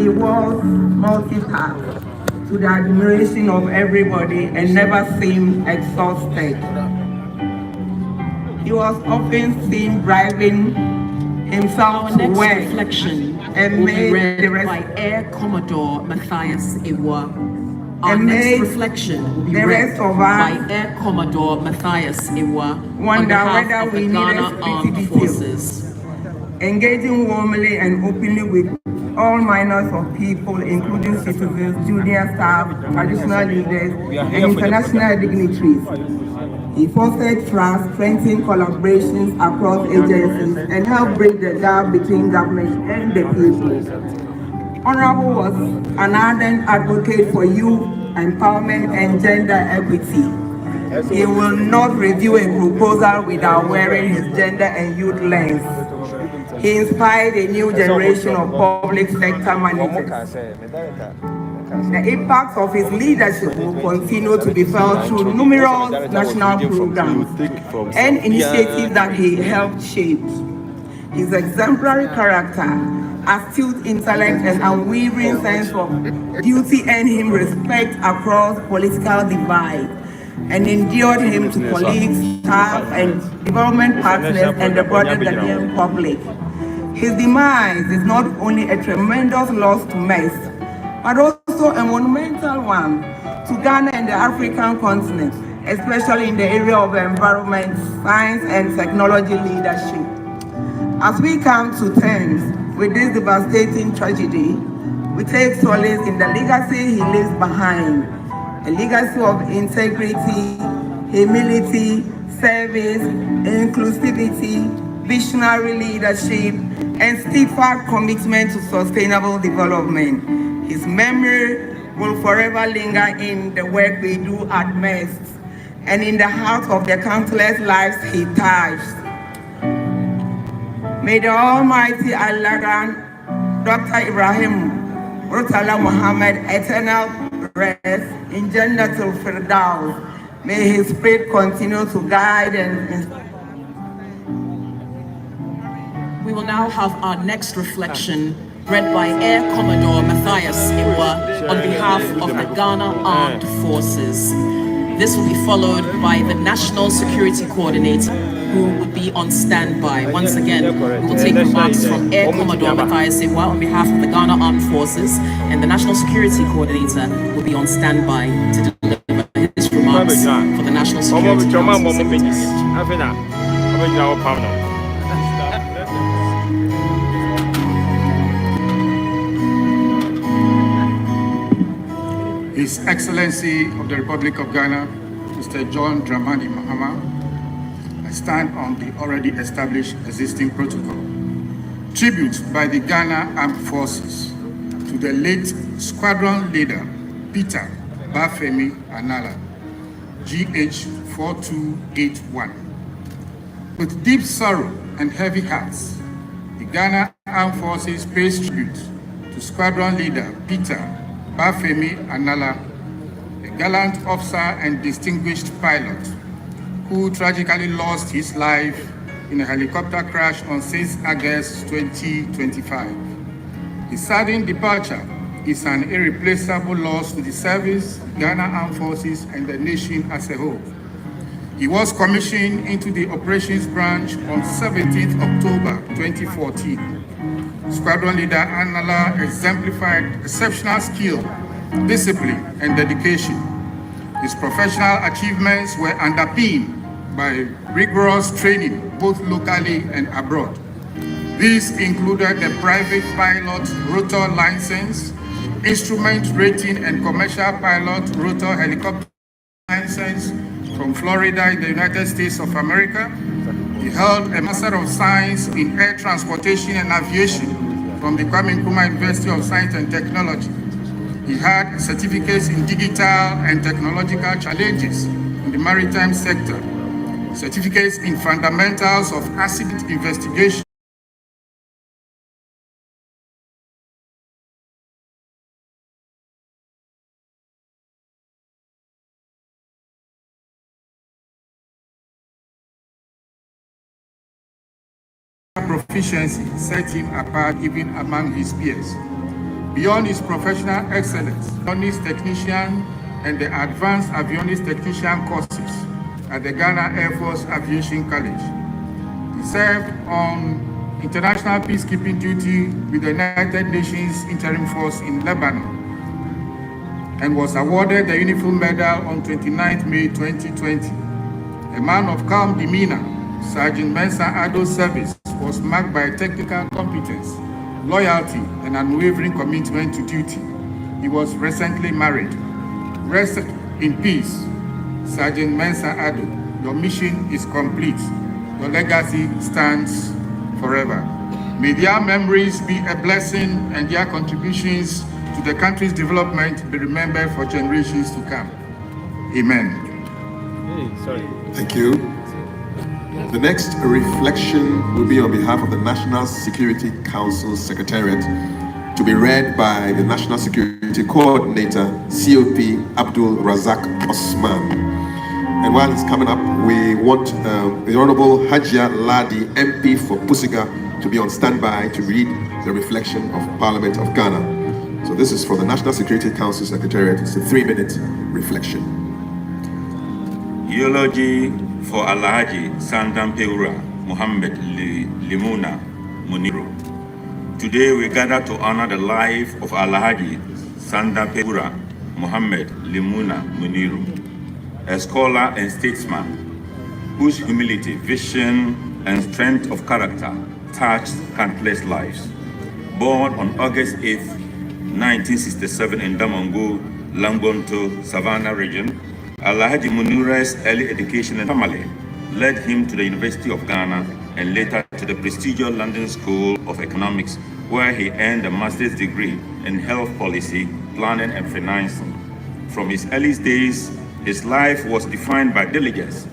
he was multi-tasked to the admiration of everybody and never seemed exhausted. He was often seen driving himself to work reflection and made the rest by Air Commodore Matthias Iwa. Our and next made reflection will be the read rest of by us Air Commodore Matthias Iwa on wonder behalf whether of the we needed Ghana security Armed details, Forces. engaging warmly and openly with all manners of people, including citizens, junior staff, traditional leaders, and international dignitaries. He fostered trust, strengthened collaborations across agencies, and helped bridge the gap between government and the people. Honorable was an ardent advocate for youth empowerment and gender equity. He will not review a proposal without wearing his gender and youth lens. He inspired a new generation of public sector managers. The impact of his leadership will continue to be felt through numerous national programs and initiatives that he helped shape. His exemplary character, astute intellect, and unwavering sense of duty earned him respect across political divide and endeared him to colleagues, staff, and development partners and the broader Ghanaian public. His demise is not only a tremendous loss to MES, but also a monumental one to Ghana and the African continent, especially in the area of environment, science, and technology leadership. As we come to terms with this devastating tragedy, we take solace in the legacy he leaves behind, a legacy of integrity, humility, service, inclusivity, visionary leadership, and steadfast commitment to sustainable development. His memory will forever linger in the work we do at MEST and in the heart of the countless lives he touched. May the Almighty Allah grant Dr. Ibrahim Murtala Muhammad eternal rest in Jannatul Firdaus. May his spirit continue to guide and We will now have our next reflection read by Air Commodore Matthias Iwa on behalf of the Ghana Armed Forces. This will be followed by the National Security Coordinator, who will be on standby. Once again, we will take remarks from Air Commodore Matthias Iwa on behalf of the Ghana Armed Forces, and the National Security Coordinator will be on standby to deliver his remarks for the National Security Council Secretariat. His Excellency of the Republic of Ghana, Mr. John Dramani Mahama, I stand on the already established existing protocol. Tribute by the Ghana Armed Forces to the late squadron leader, Peter Bafemi Anala, GH 4281. With deep sorrow and heavy hearts, the Ghana Armed Forces pays tribute to squadron leader Peter Bafemi Anala, a gallant officer and distinguished pilot who tragically lost his life in a helicopter crash on 6 August 2025. His sudden departure is an irreplaceable loss to the service, Ghana Armed Forces, and the nation as a whole. He was commissioned into the operations branch on 17th October 2014. Squadron leader Anala exemplified exceptional skill, discipline, and dedication. His professional achievements were underpinned by rigorous training, both locally and abroad. These included the private pilot rotor license, instrument rating, and commercial pilot rotor helicopter license from Florida in the United States of America. He held a Master of Science in Air Transportation and Aviation from the Kwame Nkrumah University of Science and Technology. He had certificates in digital and technological challenges in the maritime sector, certificates in fundamentals of accident investigation, proficiency set him apart even among his peers. Beyond his professional excellence, avionics technician and the advanced avionics technician courses at the Ghana Air Force Aviation College. He served on international peacekeeping duty with the United Nations Interim Force in Lebanon and was awarded the Uniform Medal on 29 May 2020. A man of calm demeanor, Sergeant Mensah Ado's service was marked by technical competence, loyalty, and unwavering commitment to duty. He was recently married. Rest in peace, Sergeant Mensah Ado. Your mission is complete. Your legacy stands forever. May their memories be a blessing and their contributions to the country's development be remembered for generations to come. Amen. Thank you. The next reflection will be on behalf of the National Security Council Secretariat, to be read by the National Security Coordinator, COP Abdul Razak Osman. And while it's coming up, we want the Honorable Hajia Ladi, MP for Pusiga, to be on standby to read the reflection of Parliament of Ghana. So this is for the National Security Council Secretariat. It's a 3-minute reflection. Eulogy for Alhaji Sandampeura Muhammad Limuna Muniru. Today we gather to honor the life of Alhaji Sandampeura Muhammad Limuna Muniru, a scholar and statesman whose humility, vision, and strength of character touched countless lives. Born on August 8, 1967 in Damongo, Langbonto, Savannah region, Alhaji Munira's early education and family led him to the University of Ghana and later to the prestigious London School of Economics, where he earned a master's degree in health policy, planning, and financing. From his earliest days, his life was defined by diligence,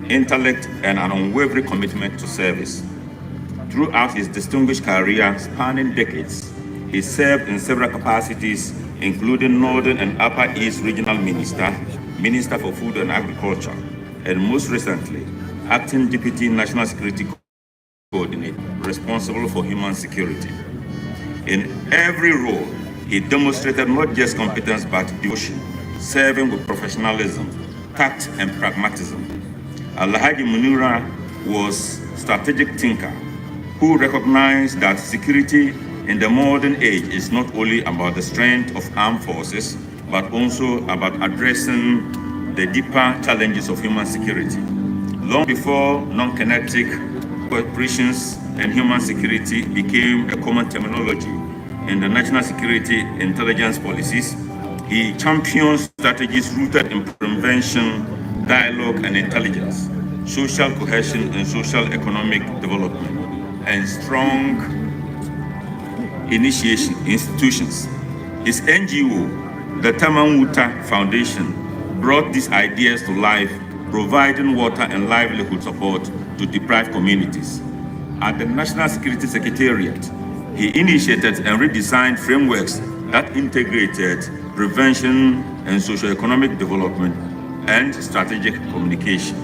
intellect, and an unwavering commitment to service. Throughout his distinguished career spanning decades, he served in several capacities, including Northern and Upper East Regional Minister, Minister for Food and Agriculture, and most recently, Acting Deputy National Security Coordinator, responsible for human security. In every role, he demonstrated not just competence but devotion, serving with professionalism, tact, and pragmatism. Alhaji Munira was a strategic thinker who recognized that security in the modern age is not only about the strength of armed forces, but also about addressing the deeper challenges of human security. Long before non-kinetic operations and human security became a common terminology in the national security intelligence policies, he championed strategies rooted in prevention, dialogue, and intelligence, social cohesion and social economic development, and strong institutions. His NGO, the Tamanwuta Foundation, brought these ideas to life, providing water and livelihood support to deprived communities. At the National Security Secretariat, he initiated and redesigned frameworks that integrated prevention and socio-economic development and strategic communication.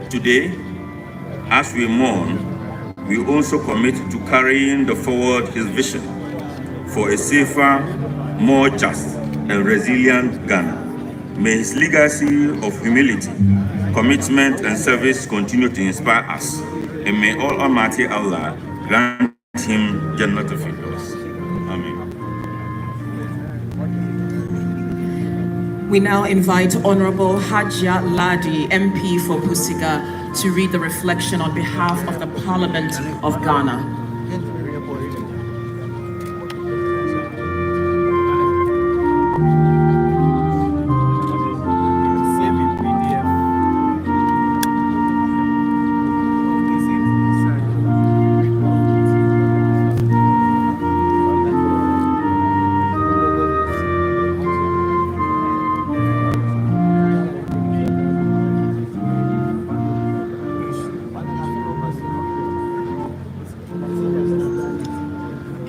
Today, as we mourn, we also commit to carrying forward his vision for a safer, more just, and resilient Ghana. May his legacy of humility, commitment, and service continue to inspire us, and may Almighty Allah grant him Jannat al-Firdaus. Amen. We now invite Honorable Hajia Ladi, MP for Pusiga, to read the reflection on behalf of the Parliament of Ghana.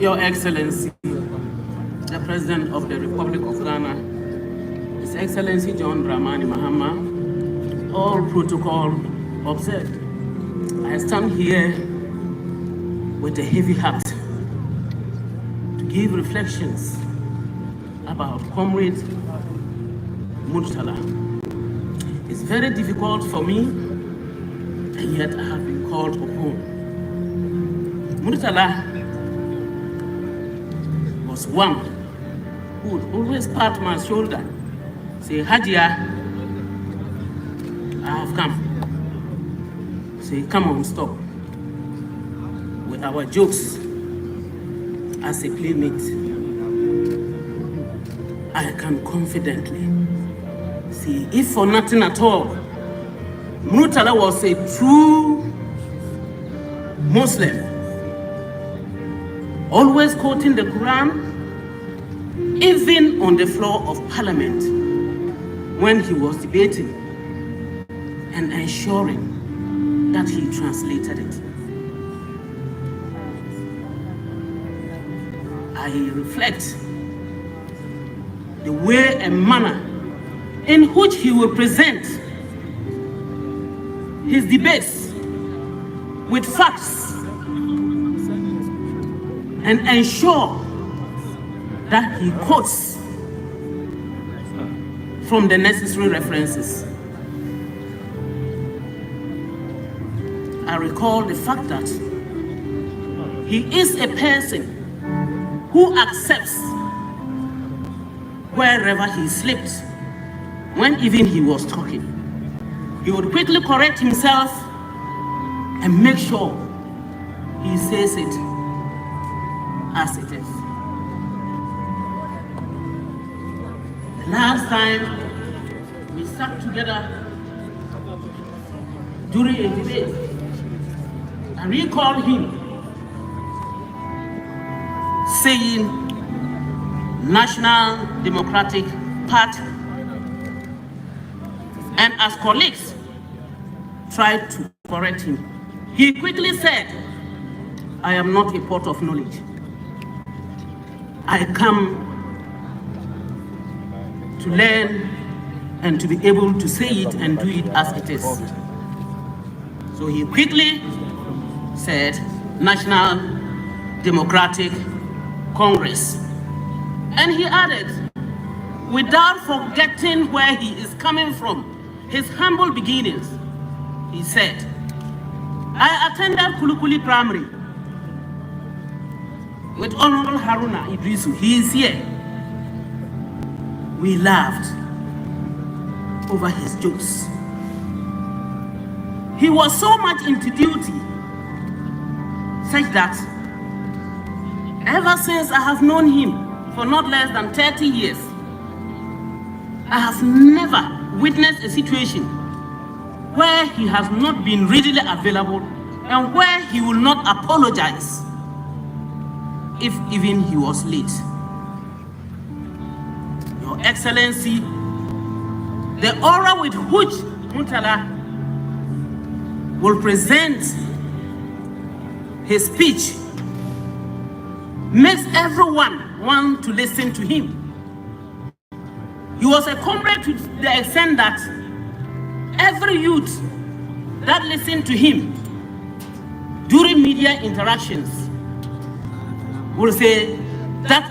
Your Excellency, the President of the Republic of Ghana, His Excellency John Dramani Mahama, all protocol observed. I stand here with a heavy heart give reflections about Comrade Murtala. It's very difficult for me, and yet I have been called upon. Murtala was one who would always pat my shoulder, say, Hajia, I have come. Say, come on, stop. With our jokes as a playmate, I can confidently say, if for nothing at all, Murtala was a true Muslim, always quoting the Quran, even on the floor of Parliament when he was debating, and ensuring that he translated it. I reflect the way and manner in which he will present his debates with facts and ensure that he quotes from the necessary references. I recall the fact that he is a person who accepts wherever he slipped when even he was talking. He would quickly correct himself and make sure he says it as it is. The last time we sat together during a debate, I recall him saying National Democratic Party, and as colleagues tried to correct him, he quickly said, I am not a pot of knowledge. I come to learn and to be able to say it and do it as it is. So he quickly said National Democratic Congress. And he added, without forgetting where he is coming from, his humble beginnings, he said, I attended Kulukuli Primary with Honorable Haruna Idrisu. He is here. We laughed over his jokes. He was so much into duty, such that ever since I have known him for not less than 30 years, I have never witnessed a situation where he has not been readily available and where he will not apologize if even he was late. Your Excellency, the aura with which Murtala will present his speech makes everyone want to listen to him. He was a comrade to the extent that every youth that listened to him during media interactions will say that